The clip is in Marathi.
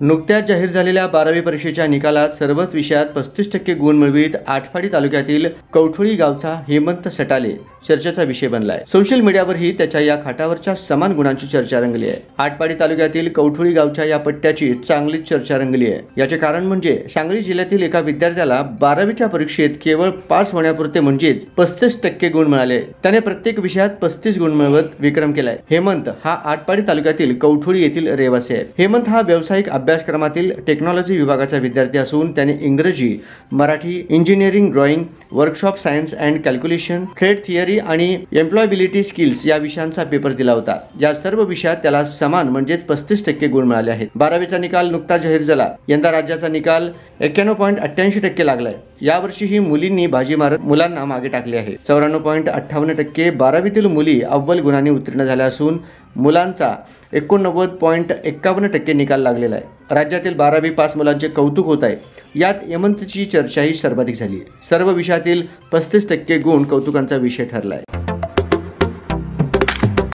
नुकत्याच जाहीर झालेल्या 12वी परीक्षेच्या निकालात सर्वच विषयात 35% गुण मिळवित आटपाडी तालुक्यातील कवठोळी गावचा हेमंत सटाले चर्चेचा विषय बनलाय। सोशल मीडियावरही त्याच्या या खाटावरच्या समान गुणांची चर्चा रंगली आहे। आटपाडी तालुक्यातील कवठोळी गावच्या या पट्ट्याची चांगलीच चर्चा रंगली आहे। याचे कारण म्हणजे सांगली जिल्ह्यातील एका विद्यार्थ्याला 12वीच्या परीक्षेत केवळ पास होण्यापुरते म्हणजेच 35% गुण मिळाले। त्याने प्रत्येक विषयात 35 गुण मिळवत विक्रम केलाय। हेमंत हा आटपाडी तालुक्यातील कवठोळी येथील रहिवासी आहे। हेमंत हा व्यावसायिक अभ्यासक्रमातील टेक्नॉलॉजी विभागाचा विद्यार्थी असून त्याने इंग्रजी, Marathi, engineering, drawing, workshop science and calculation, trade theory आणि एम्प्लॉयबिलिटी स्किल्स या विषयांचा पेपर दिला होता। या सर्व विषयात त्याला समान म्हणजेच 35% गुण मिळाले आहेत। 12वीचा निकाल नुकताच जाहीर झाला। यंदा राज्याचा निकाल 91.88% लागलाय। यावर्षीही मुलींनी बाजी मारत मुलांना मागे टाकले आहे। 94.58% 12वीतील मुली अव्वल गुणांनी उत्तीर्ण झाल्या असून मुलांचा 89.51% निकाल लागलेला आहे। राज्यातील 12वी पास मुलांचे कौतुक होत आहे। यात हेमंतची चर्चाही सर्वाधिक झाली। सर्व विषयातील 35% गुण कौतुकांचा विषय ठरलाय।